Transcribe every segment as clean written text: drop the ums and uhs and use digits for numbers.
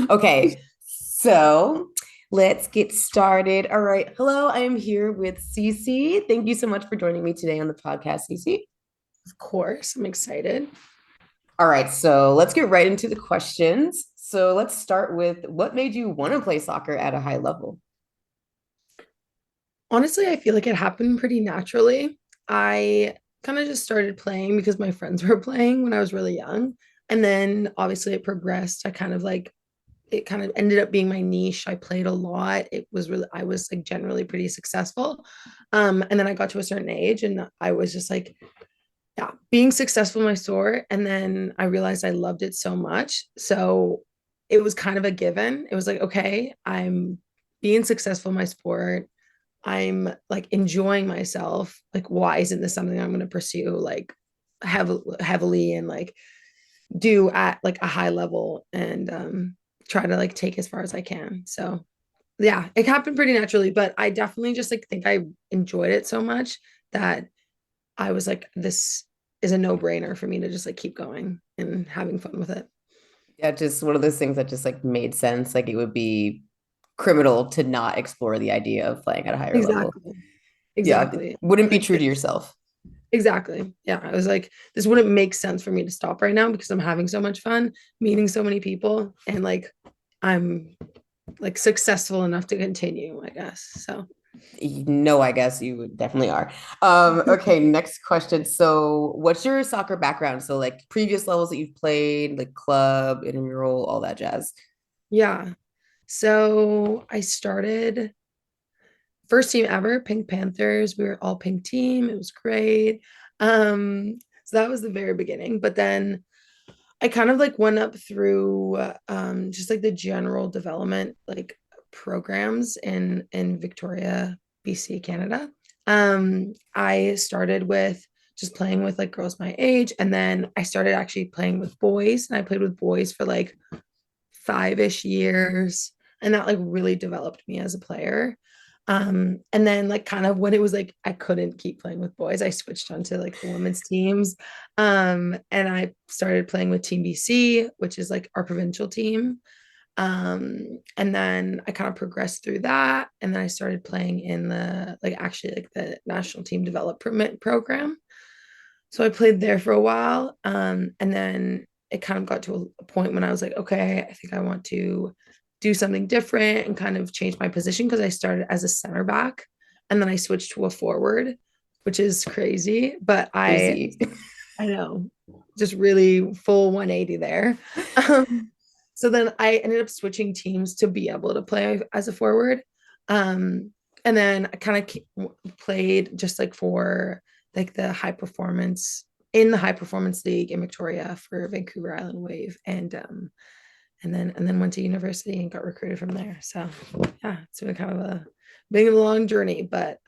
Okay, so let's get started. All right. Hello, I am here with Cece. Thank you so much for joining me today on the podcast, Cece. Of course, I'm excited. All right, so let's get right into the questions. So let's start with what made you want to play soccer at a high level? Honestly, I feel like it happened pretty naturally. I kind of just started playing because my friends were playing when I was really young. And then obviously it progressed. It kind of ended up being my niche. I played a lot. I was like generally pretty successful. And then I got to a certain age and I was just like, yeah, being successful in my sport. And then I realized I loved it so much. So it was kind of a given. It was like, okay, I'm being successful in my sport. I'm like enjoying myself. Like, why isn't this something I'm going to pursue like heavily and like do at like a high level and try to like take as far as I can. So yeah, it happened pretty naturally, but I definitely just like think I enjoyed it so much that I was like, this is a no-brainer for me to just like keep going and having fun with it. Yeah, just one of those things that just like made sense. Like it would be criminal to not explore the idea of playing at a higher level. Exactly. Yeah, it Exactly. wouldn't be Like true to yourself. exactly. Yeah. I was like, this wouldn't make sense for me to stop right now because I'm having so much fun, meeting so many people, and like I'm like successful enough to continue, I guess. So No, I guess you definitely are. Okay, next question. So, what's your soccer background? So, like previous levels that you've played, like club, intramural, all that jazz. yeah. So I started first team ever, Pink Panthers. We were all pink team. It was great. So that was the very beginning. But then I kind of like went up through just like the general development like programs in Victoria, BC, Canada. I started with just playing with like girls my age, and then I started actually playing with boys, and I played with boys for like 5-ish years, and that like really developed me as a player. And then like kind of when it was like I couldn't keep playing with boys, I switched onto like the women's teams. And I started playing with Team BC, which is like our provincial team. And then I kind of progressed through that. And then I started playing in the like actually like the national team development program. So I played there for a while. And then it kind of got to a point when I was like, okay, I think I want to do something different and kind of change my position because I started as a center back and then I switched to a forward, which is crazy. But Crazy. I know, just really full 180 there. Um, so then I ended up switching teams to be able to play as a forward. Um, and then I kind of played just like for like the high performance league in Victoria for Vancouver Island Wave and then went to university and got recruited from there. So yeah, it's been kind of a big and long journey, but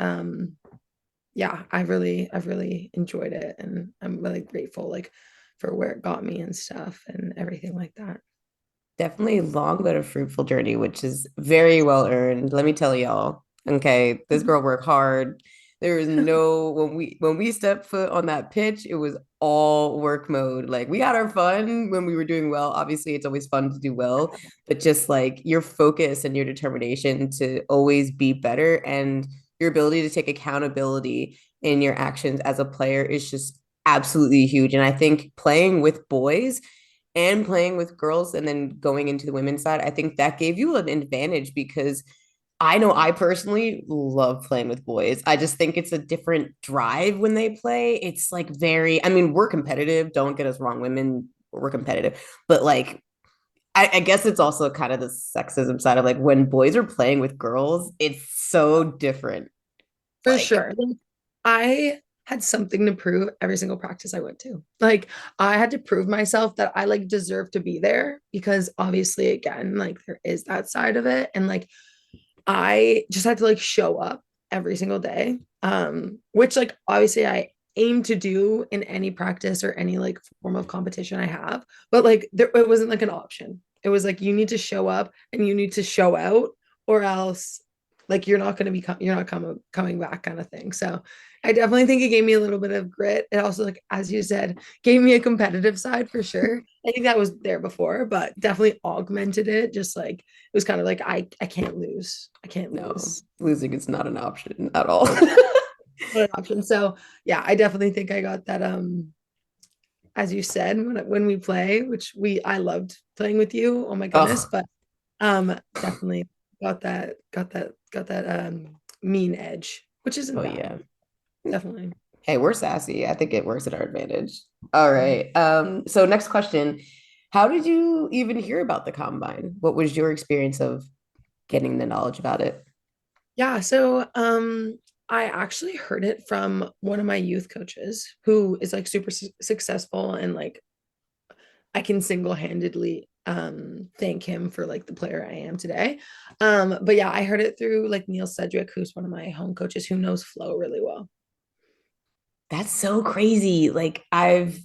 yeah, I've really enjoyed it and I'm really grateful like for where it got me and stuff and everything like that. Definitely a long but a fruitful journey, which is very well earned. Let me tell y'all. Okay, this girl worked hard. There was no when we stepped foot on that pitch, it was all work mode. Like we had our fun when we were doing well. Obviously, it's always fun to do well, but just like your focus and your determination to always be better and your ability to take accountability in your actions as a player is just absolutely huge. And I think playing with boys and playing with girls and then going into the women's side, I think that gave you an advantage because I know I personally love playing with boys. I just think it's a different drive when they play. It's like very, I mean, we're competitive. Don't get us wrong, women, we're competitive. But like, I guess it's also kind of the sexism side of like when boys are playing with girls, it's so different. For Like, sure. Like, I had something to prove every single practice I went to. Like I had to prove myself that I like deserve to be there because obviously again, like there is that side of it. And like I just had to like show up every single day. Which like obviously I aim to do in any practice or any like form of competition I have. But like there it wasn't like an option. It was like you need to show up and you need to show out or else like you're not going to be you're not coming back kind of thing. So I definitely think it gave me a little bit of grit. It also, like as you said, gave me a competitive side for sure. I think that was there before, but definitely augmented it. Just like it was kind of like I can't lose. I can't No, lose. losing is not an option at all. Not an option. So yeah, I definitely think I got that. As you said, when we play, which we I loved playing with you. Oh my goodness, Oh, but definitely got that mean edge, which isn't oh bad. yeah. Definitely. Hey, we're sassy. I think it works at our advantage. All Mhm. right. So next question. How did you even hear about the combine? What was your experience of getting the knowledge about it? Yeah, so I actually heard it from one of my youth coaches who is like super successful and like I can single-handedly thank him for like the player I am today. But yeah, I heard it through like Neil Sedgwick, who's one of my home coaches who knows flow really well. That's so crazy. Like I've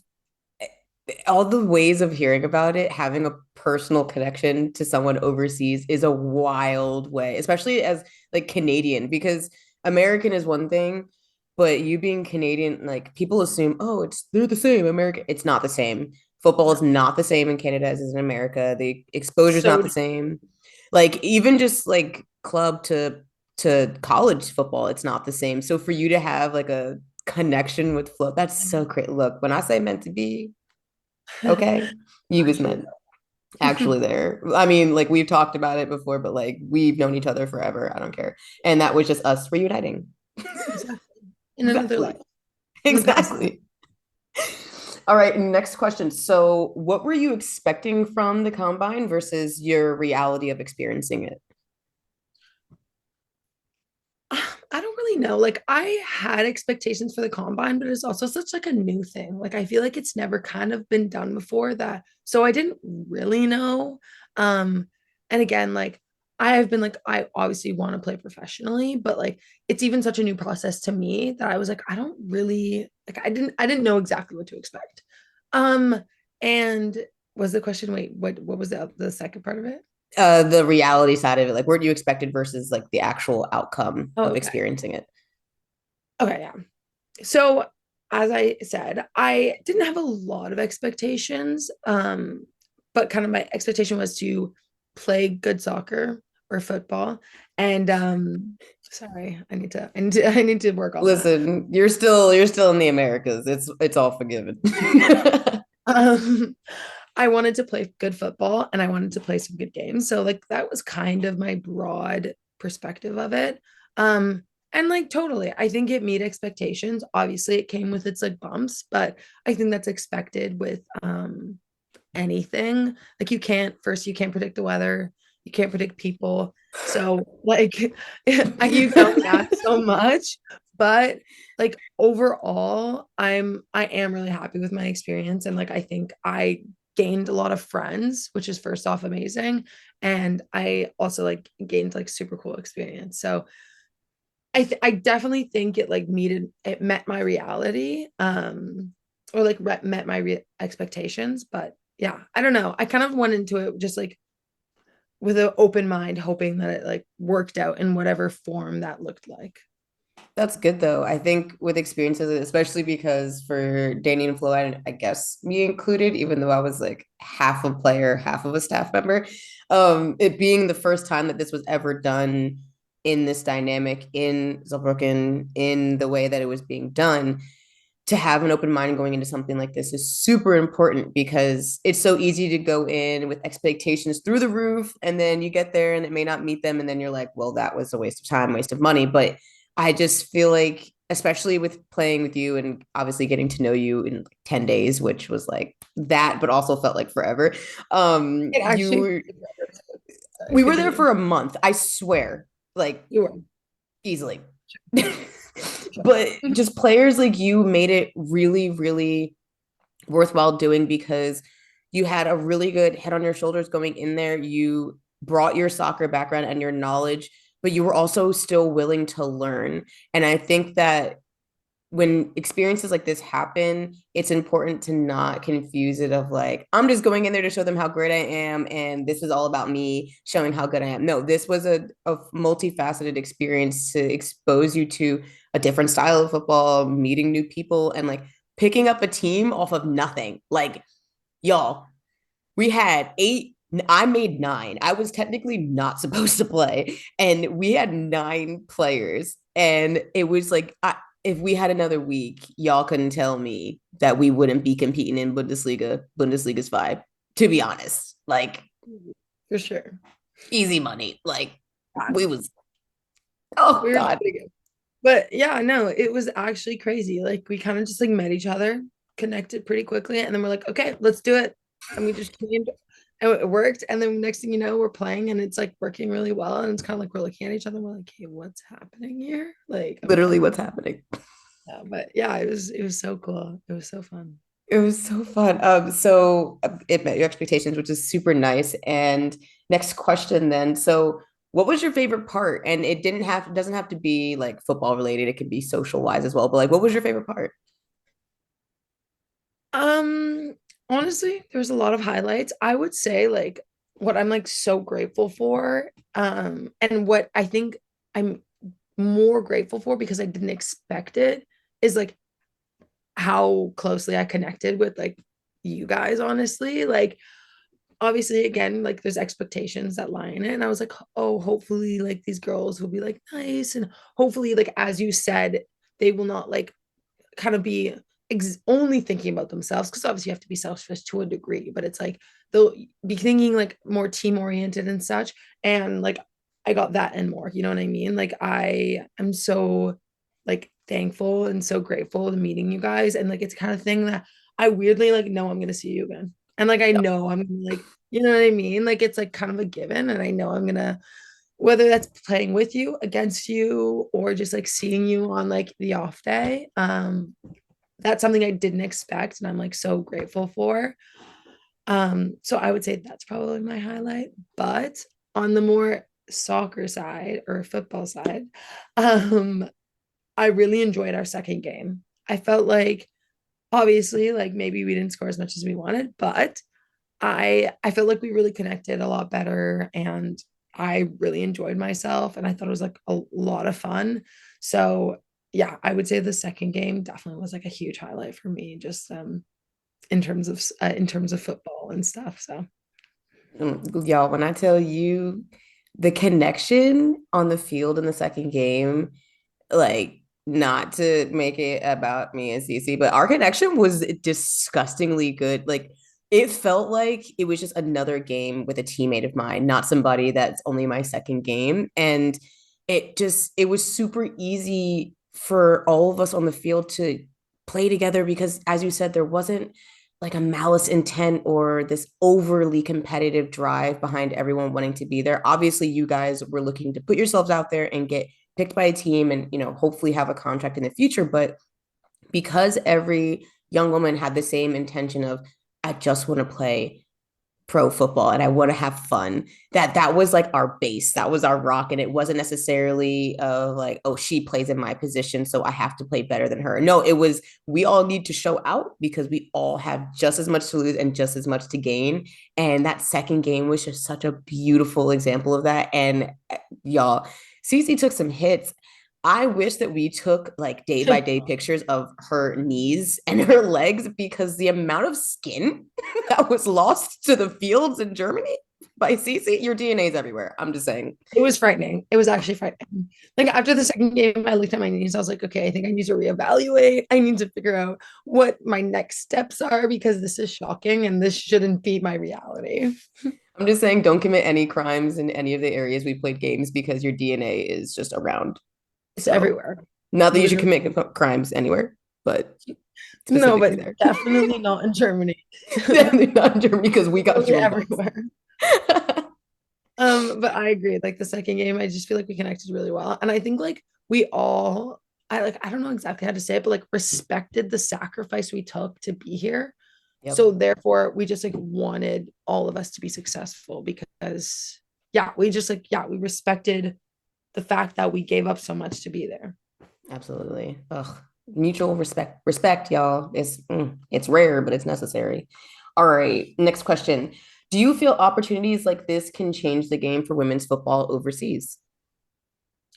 all the ways of hearing about it, having a personal connection to someone overseas is a wild way, especially as like Canadian, because American is one thing, but you being Canadian, like people assume, oh, they're the same. America, it's not the same. Football is No. not the same in Canada as it is in America. The exposure is not So the same. Like even just like club to college football, it's not the same. So for you to have like a connection with flow, that's so great. Look, when I say meant to be, okay. You was actually meant actually there. I mean, like we've talked about it before, but like we've known each other forever. I don't care. And that was just us reuniting. exactly in another life Exactly. in the past. Exactly. All right, next question. So, what were you expecting from the combine versus your reality of experiencing it? I don't really know. Like I had expectations for the combine, but it's also such like a new thing. Like I feel like it's never kind of been done before that. So I didn't really know. Um and again, like I have been like I obviously want to play professionally, but like it's even such a new process to me that I was like I don't really like I didn't know exactly what to expect. Um and was the question wait, what was the second part of it? The reality side of it, like what you expected versus like the actual outcome Oh, of okay. experiencing it. Okay, yeah. So, as I said, I didn't have a lot of expectations, but kind of my expectation was to play good soccer or football. And sorry, I need to work on that. Listen, you're still in the Americas. It's all forgiven. Um, I wanted to play good football and I wanted to play some good games. So like that was kind of my broad perspective of it. Um, and like totally, I think it meet expectations. Obviously, it came with its like bumps, but I think that's expected with anything. Like you can't predict the weather, you can't predict people. So like you can only ask so much, but like overall, I am really happy with my experience and like I think I gained a lot of friends, which is first off amazing. And I also like gained like super cool experience. So I definitely think it met my reality or like met my expectations, but yeah, I don't know. I kind of went into it just like with an open mind, hoping that it like worked out in whatever form that looked like. That's good though. I think with experiences, especially because for Danny and Flo, I guess me included, even though I was like half a player, half of a staff member, it being the first time that this was ever done in this dynamic in Zilbrücken in the way that it was being done, to have an open mind going into something like this is super important because it's so easy to go in with expectations through the roof and then you get there and it may not meet them and then you're like, well, that was a waste of time, waste of money. But I just feel like, especially with playing with you and obviously getting to know you in like 10 days, which was like that, but also felt like forever. It actually, You sorry, We were there continue. for a month, I swear, like You were. easily. Sure. But just players like you made it really, really worthwhile doing because you had a really good head on your shoulders going in there. You brought your soccer background and your knowledge, but you were also still willing to learn. And I think that when experiences like this happen, it's important to not confuse it of like, I'm just going in there to show them how great I am. And this is all about me showing how good I am. No, this was a multifaceted experience to expose you to a different style of football, meeting new people, and like picking up a team off of nothing. Like, y'all, we had eight. I made nine. I was technically not supposed to play, and we had nine players. And it was like, if we had another week, y'all couldn't tell me that we wouldn't be competing in Bundesliga, Bundesliga's vibe. To be honest, like For sure. easy money. Like Yeah, we was. Oh we were God, pretty good. But yeah, no, it was actually crazy. Like we kind of just like met each other, connected pretty quickly, and then we're like, okay, let's do it. And we just came and it worked. And then next thing you know, we're playing and it's like working really well. And it's kind of like we're looking at each other and we're like, hey, what's happening here? Like, literally, okay. what's happening? Yeah, but yeah, it was so cool. It was so fun. It was so fun. It met your expectations, which is super nice. And next question then. So what was your favorite part? And it doesn't have to be like football related. It could be social wise as well. But like what was your favorite part? Um, Honestly, there's a lot of highlights. I would say like what I'm like so grateful for, and what I think I'm more grateful for because I didn't expect it is like how closely I connected with like you guys, honestly. Like obviously again, like there's expectations that lie in it. And I was like, oh, hopefully like these girls will be like nice and hopefully like as you said, they will not like kind of be only thinking about themselves because obviously you have to be selfish to a degree, but it's like they'll be thinking like more team oriented and such. And like I got that and more, you know what I mean? Like I am so like thankful and so grateful to meeting you guys. And like it's kind of thing that I weirdly like know I'm gonna see you again. And like I Yep. know I'm gonna like, you know what I mean? Like it's like kind of a given. And I know I'm gonna whether that's playing with you, against you, or just like seeing you on like the off day. That's something I didn't expect and I'm like so grateful for. So I would say that's probably my highlight. But on the more soccer side or football side, um, I really enjoyed our second game. I felt like obviously like maybe we didn't score as much as we wanted, but I felt like we really connected a lot better and I really enjoyed myself and I thought it was like a lot of fun. So yeah, I would say the second game definitely was like a huge highlight for me, just in terms of football and stuff. So Y'all, when I tell you the connection on the field in the second game, like not to make it about me and Cece, but our connection was disgustingly good. Like it felt like it was just another game with a teammate of mine, not somebody that's only my second game. And it was super easy for all of us on the field to play together because as you said, there wasn't like a malice intent or this overly competitive drive behind everyone wanting to be there. Obviously, you guys were looking to put yourselves out there and get picked by a team and hopefully have a contract in the future, but because every young woman had the same intention of I just want to play pro football and I want to have fun, that was like our base, that was our rock. And it wasn't necessarily like, oh, she plays in my position so I have to play better than her. No, it was we all need to show out because we all have just as much to lose and just as much to gain. And that second game was just such a beautiful example of that. And y'all, Cece took some hits. I wish that we took like day by day pictures of her knees and her legs because the amount of skin that was lost to the fields in Germany by Cece, your DNA is everywhere. I'm just saying. it was frightening. It was actually frightening. Like after the second game, I looked at my knees. I was like, okay, I think I need to reevaluate. I need to figure out what my next steps are because this is shocking and this shouldn't be my reality. I'm just saying, don't commit any crimes in any of the areas we played games because your DNA is just around. It's So, everywhere. not that you should Literally. commit crimes anywhere, but No, specifically but there. definitely not in Germany. Definitely not in Germany because we got Literally jewel box. everywhere. But I agree. Like the second game, I just feel like we connected really well. And I think like we all, I don't know exactly how to say it, but like respected the sacrifice we took to be here. Yep, So therefore we just like wanted all of us to be successful because yeah, we just like, yeah, we respected the fact that we gave up so much to be there. absolutely. Ugh. Mutual respect, y'all. It's rare, but it's necessary. All right, next question. Do you feel opportunities like this can change the game for women's football overseas?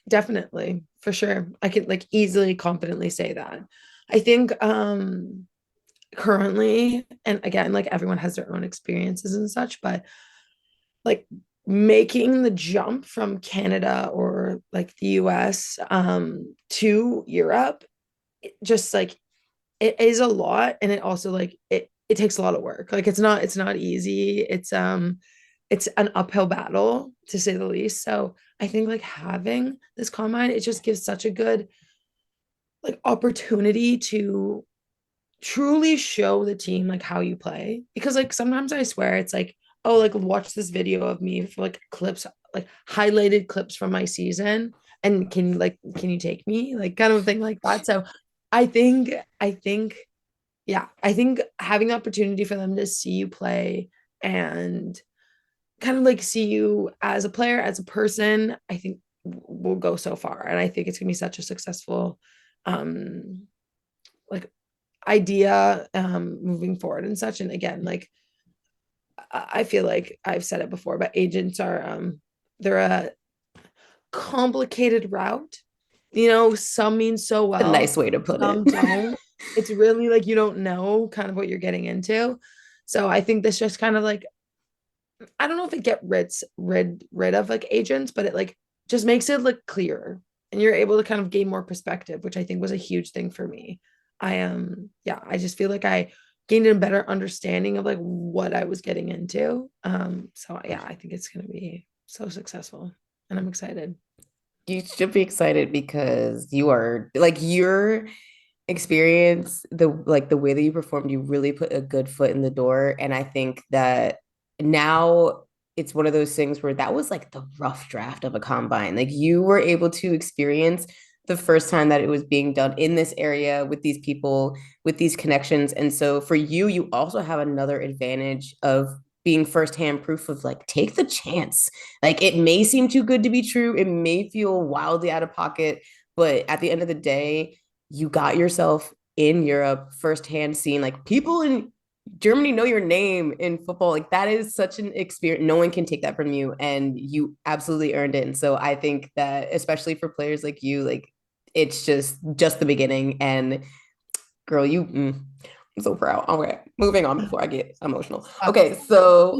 Definitely, for sure. I could like easily confidently say that. I think currently, and again, like everyone has their own experiences and such, but like making the jump from Canada or like the US to Europe, just like it is a lot, and it also like it takes a lot of work. Like it's not easy. It's an uphill battle to say the least. So I think like having this combine, it just gives such a good like opportunity to truly show the team like how you play, because like sometimes I swear it's like, oh, like watch this video of me for like clips, like highlighted clips from my season, and can you take me, like kind of thing like that. So i think i think yeah, I think having the opportunity for them to see you play and kind of like see you as a player, as a person, I think will go so far. And I think it's gonna be such a successful um like idea moving forward and such. And again, like I feel like I've said it before, but agents are they're a complicated route. You know, some mean so A well, nice way to put it. some don't. It's really like you don't know kind of what you're getting into. So I think this just kind of like, I don't know if it get rid of like agents, but it like just makes it look clearer, and you're able to kind of gain more perspective, which I think was a huge thing for me. I yeah, I just feel like I gained a better understanding of like what I was getting into. So yeah, I think it's gonna be so successful, and I'm excited. You should be excited because you are like your experience, the way that you performed, you really put a good foot in the door. And I think that now it's one of those things where that was like the rough draft of a combine. Like you were able to experience the first time that it was being done in this area with these people, with these connections. And so for you, you also have another advantage of being firsthand proof of like, take the chance. Like it may seem too good to be true. It may feel wildly out of pocket, but at the end of the day, you got yourself in Europe firsthand seeing like people in Germany know your name in football. Like that is such an experience. No one can take that from you, and you absolutely earned it. And so I think that especially for players like you, like it's just the beginning. And girl, I'm so proud. Okay, moving on before I get emotional. Okay, so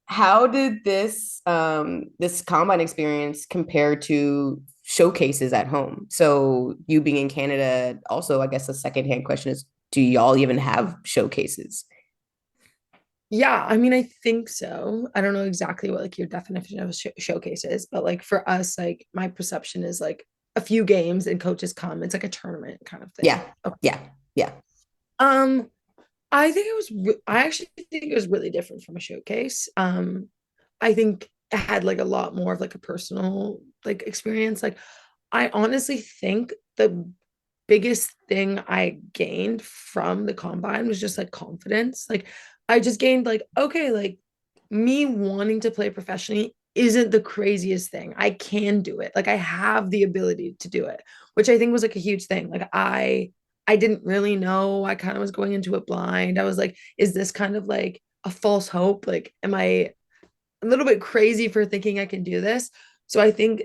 how did this combine experience compare to showcases at home? So you being in Canada, also, I guess a secondhand question is, do y'all even have showcases? Yeah, I mean, I think so. I don't know exactly what like your definition of a showcase is, but like for us, like my perception is like a few games and coaches come. It's like a tournament kind of Yeah, thing. Okay. yeah, yeah. Um, I think it was. I actually think it was really different from a showcase. I think it had like a lot more of like a personal like experience. Like, I honestly think the biggest thing I gained from the combine was just like confidence. Like, I just gained like, okay, like me wanting to play professionally isn't the craziest thing. I can do it. Like I have the ability to do it, which I think was like a huge thing. Like I didn't really know. I kind of was going into it blind. I was like, is this kind of like a false hope? Like, am I a little bit crazy for thinking I can do this? So I think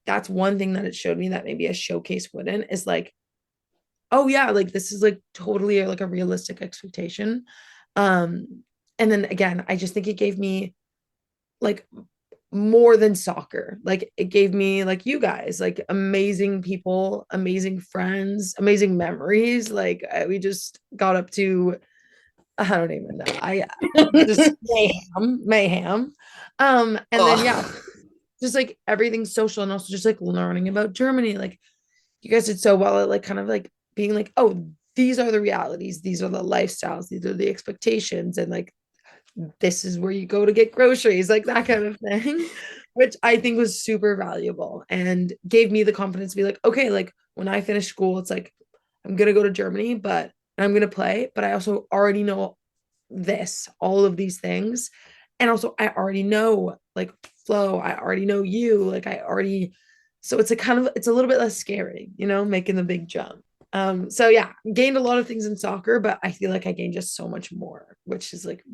that's one thing that it showed me that maybe a showcase wouldn't, is like, oh yeah, like this is like totally like a realistic expectation. Um, and then again, I just think it gave me like more than soccer. Like it gave me like you guys, like amazing people, amazing friends, amazing memories. Like we just got up to, I don't even know. I just mayhem. And then yeah, Oh, just like everything social, and also just like learning about Germany. Like you guys did so well at like kind of like being like, oh, these are the realities, these are the lifestyles, these are the expectations, and like this is where you go to get groceries, like that kind of thing, which I think was super valuable and gave me the confidence to be like, okay, like when I finish school, it's like I'm gonna go to Germany, but I'm gonna play, but I also already know all of these things. And also I already know like Flo, I already know you, like I already, so it's a kind of, it's a little bit less scary, you know, making the big jump. So yeah, gained a lot of things in soccer, but I feel like I gained just so much more, which is like,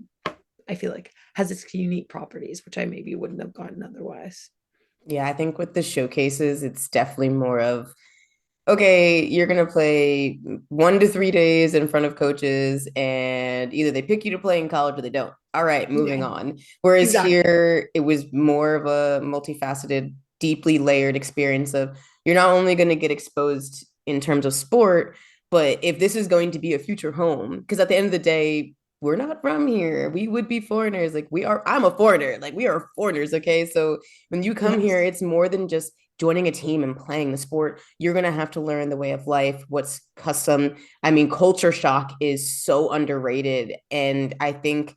I feel like has its unique properties, which I maybe wouldn't have gotten otherwise. Yeah, I think with the showcases, it's definitely more of okay, you're gonna play 1 to 3 days in front of coaches, and either they pick you to play in college or they don't. All right, moving Yeah, on. Whereas exactly. here, it was more of a multifaceted, deeply layered experience of you're not only going to get exposed in terms of sport, but if this is going to be a future home, because at the end of the day, we're not from here. We would be foreigners. Like we are, I'm a foreigner. Like we are foreigners. Okay. So when you come here, Yes, it's more than just joining a team and playing the sport. You're going to have to learn the way of life, what's custom. I mean, culture shock is so underrated. And I think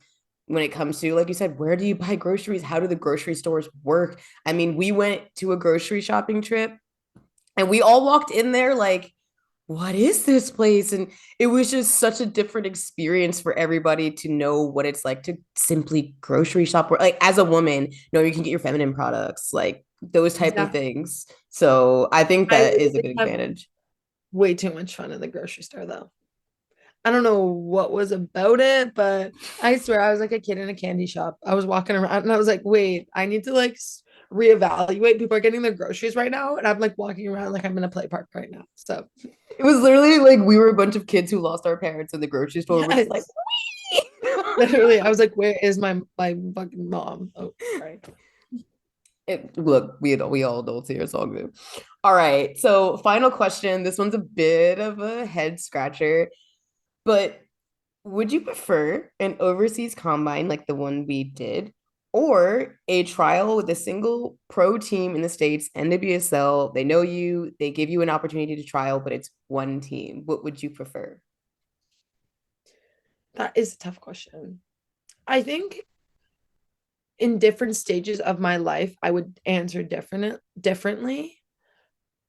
when it comes to, like you said, where do you buy groceries? How do the grocery stores work? I mean, we went to a grocery shopping trip and we all walked in there like, what is this place? And it was just such a different experience for everybody to know what it's like to simply grocery shop. Like as a woman, know you can get your feminine products, like those type of exactly. things. So I think I that is a literally good have advantage. way too much fun in the grocery store though. I don't know what was about it, but I swear I was like a kid in a candy shop. I was walking around and I was like, wait, I need to like reevaluate. People are getting their groceries right now, and I'm like walking around like I'm in a play park right now. So It was literally like we were a bunch of kids who lost our parents in the grocery store. We're just like, yes, literally, I was like, where is my fucking mom? Oh, sorry. look, we all adults here. It's all good. All right. So final question. This one's a bit of a head scratcher, but would you prefer an overseas combine like the one we did, or a trial with a single pro team in the States, NWSL? They know you, they give you an opportunity to trial, but it's one team. What would you prefer? That is a tough question. I think in different stages of my life, I would answer differently.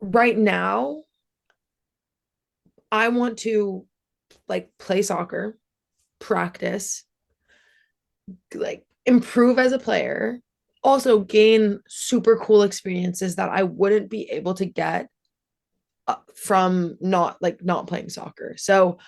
Right now, I want to like play soccer, practice, like improve as a player, also gain super cool experiences that I wouldn't be able to get from not playing soccer. So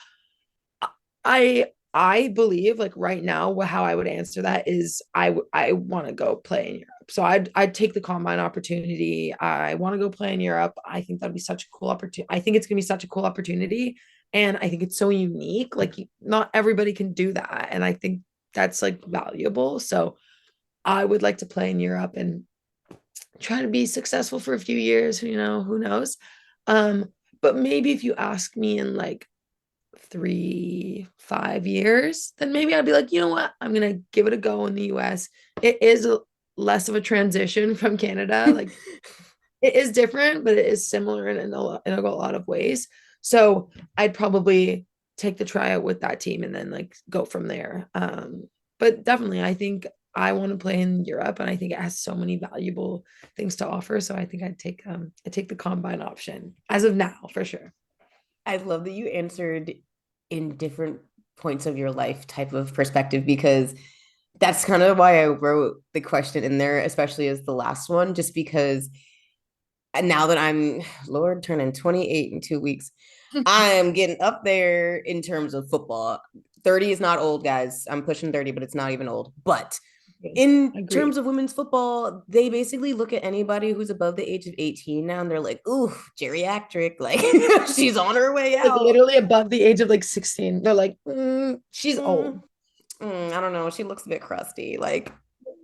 I believe like right now how I would answer that is I want to go play in Europe. So I'd take the combine opportunity. I want to go play in Europe. I think that'd be such a cool opportunity. I think it's gonna be such a cool opportunity, and I think it's so unique. Like not everybody can do that, and I think that's like valuable. So I would like to play in Europe and try to be successful for a few years. You know, who knows? Um, but maybe if you ask me in like 3, 5 years, then maybe I'd be like, you know what? I'm gonna give it a go in the US. It is less of a transition from Canada. Like it is different, but it is similar in a lot of ways. So I'd probably take the tryout with that team and then like go from there. But definitely, I think I want to play in Europe, and I think it has so many valuable things to offer. So I think I'd take the combine option as of now for sure. I love that you answered in different points of your life type of perspective because that's kind of why I wrote the question in there, especially as the last one, just because now that I'm, Lord, turning 28 in 2 weeks, I am getting up there in terms of football. 30 is not old, guys. I'm pushing 30, but it's not even old. But in Agreed. terms of women's football, they basically look at anybody who's above the age of 18 now and they're like, ooh, geriatric. Like she's on her way Like out. literally above the age of like 16. They're like, she's old. Mm, I don't know. She looks a bit crusty. Like,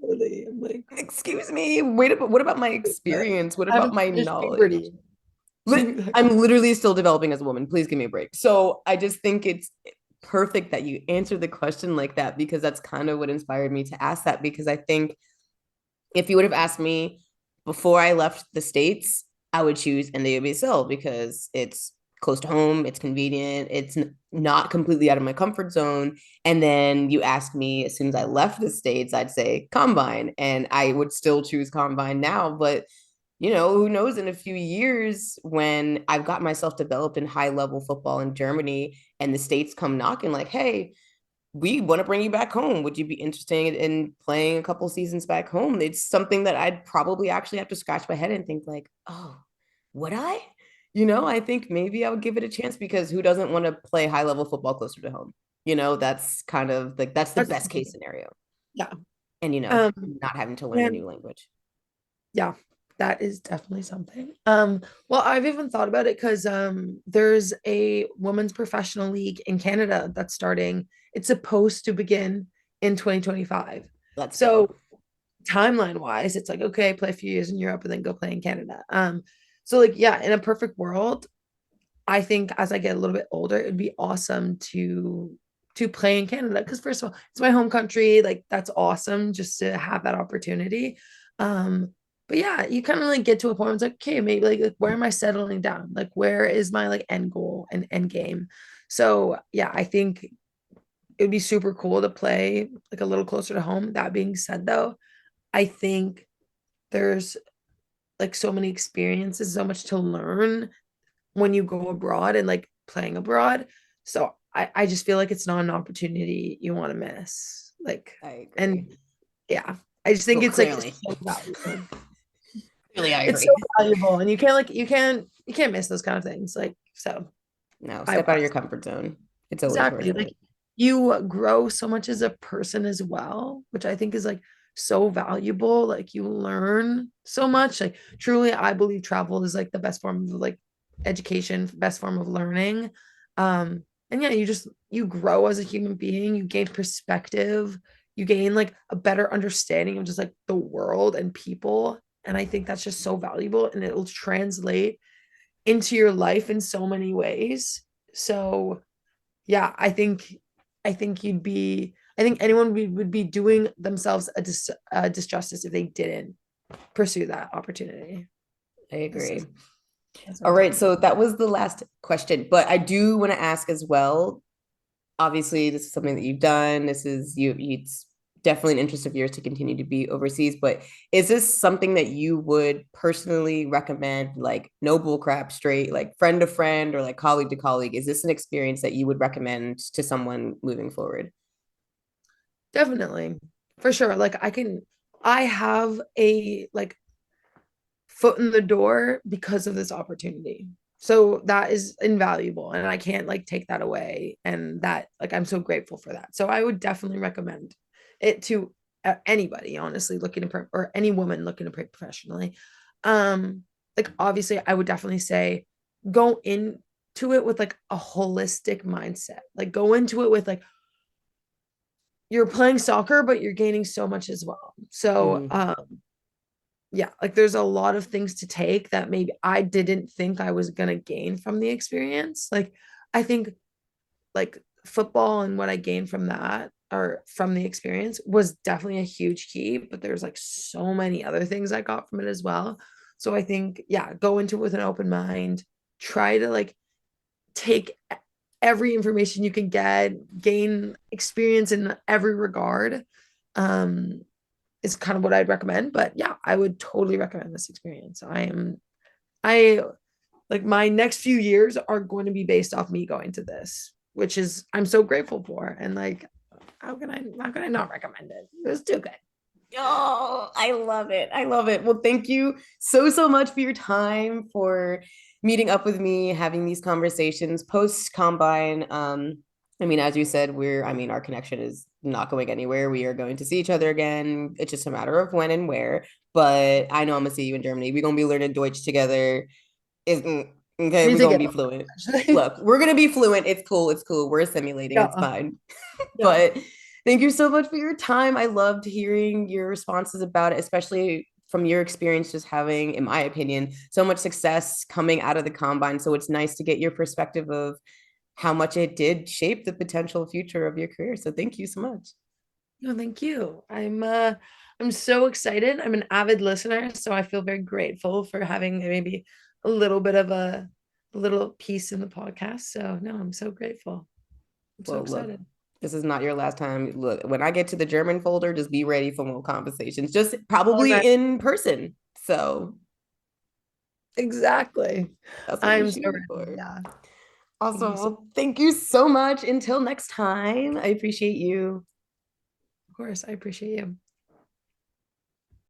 Literally, I'm like, excuse me. Wait, what about my experience? What I about haven't my finished knowledge? puberty. I'm literally still developing as a woman. Please give me a break. So I just think it's perfect that you answer the question like that because that's kind of what inspired me to ask that. Because I think if you would have asked me before I left the States, I would choose NWSL because it's close to home, it's convenient, it's not completely out of my comfort zone. And then you asked me as soon as I left the States, I'd say Combine, and I would still choose Combine now. But who knows in a few years when I've got myself developed in high level football in Germany and the States come knocking, like, hey, we want to bring you back home. Would you be interested in playing a couple seasons back home? It's something that I'd probably actually have to scratch my head and think like, oh, would I? I think maybe I would give it a chance because who doesn't want to play high level football closer to home? That's kind of like that's the That's best case scenario. yeah. And Um, not having to learn a and new language. yeah, That is definitely something. Well, I've even thought about it because there's a women's professional league in Canada that's starting. It's supposed to begin in 2025. Let's So go. timeline wise, it's like, okay, play a few years in Europe and then go play in Canada. So like yeah, in a perfect world, I think as I get a little bit older, it'd be awesome to play in Canada because first of all, it's my home country. Like that's awesome just to have that opportunity. But yeah, you kind of like get to a point where it's like, okay, maybe like where am I settling down? Like where is my like end goal and end game? So yeah, I think it would be super cool to play like a little closer to home. That being said, though, I think there's like so many experiences, so much to learn when you go abroad and like playing abroad. So I just feel like it's not an opportunity you want to miss. Like, I agree. and yeah, I just think Well, it's like clearly. so valuable. Clearly, I It's so agree. valuable, and you can't like you can't miss those kind of things. Like, so No, I step out of your comfort zone. It's always worth exactly it. like you grow so much as a person as well, which I think is like so valuable. Like you learn so much. Like truly, I believe travel is like the best form of like education, best form of learning. And yeah, you grow as a human being, you gain perspective, you gain like a better understanding of just like the world and people. And I think that's just so valuable and it'll translate into your life in so many ways. So yeah, I think anyone would be doing themselves a disjustice if they didn't pursue that opportunity. I That's agree. just that's my All right, opinion. so that was the last question, but I do want to ask as well. Obviously, this is something that you've done. This is you. It's definitely an interest of yours to continue to be overseas. But is this something that you would personally recommend? Like no bull crap, straight, like friend to friend or like colleague to colleague. Is this an experience that you would recommend to someone moving forward? Definitely. For sure. I have a like foot in the door because of this opportunity. So that is invaluable and I can't like take that away and that like I'm so grateful for that. So I would definitely recommend it to anybody honestly looking to or any woman looking to play professionally. Like obviously I would definitely say go into it with like a holistic mindset. Like go into it with like you're playing soccer but you're gaining so much as well. So Mm, yeah, like there's a lot of things to take that maybe I didn't think I was gonna gain from the experience. Like I think like football and what I gained from that or from the experience was definitely a huge key, but there's like so many other things I got from it as well. So I think, yeah, go into it with an open mind, try to like take every information you can get, gain experience in every regard. Um, is kind of what I'd recommend. But yeah, I would totally recommend this experience. I like my next few years are going to be based off me going to this, which is I'm so grateful for. And like, how can I not recommend it? It was too good. oh, I love it. I love it. Well, thank you so, so much for your time, for meeting up with me, having these conversations post combine. I mean, as you said, I mean, our connection is not going anywhere. We are going to see each other again. It's just a matter of when and where. But I know I'm gonna see you in Germany. We're gonna be learning Deutsch together. Isn't I okay, need we're to gonna get be on fluent. actually. Look, we're gonna be fluent. It's cool. It's cool. We're assimilating. It's Yeah. fine. Yeah. But thank you so much for your time. I loved hearing your responses about it, especially from your experience, just having, in my opinion, so much success coming out of the combine. So it's nice to get your perspective of how much it did shape the potential future of your career. So thank you so much. No, thank you. I'm so excited. I'm an avid listener, so I feel very grateful for having maybe a little bit of a little piece in the podcast. So no, I'm so grateful. I'm so Well, look, excited. this is not your last time. Look, when I get to the German folder, just be ready for more conversations, just Oh, probably nice. in person. So Exactly. that's what we're I'm so shooting ready. for. Yeah. Thank Awesome. you so Well, thank you so much. Until next time, I appreciate you. Of course. I appreciate you.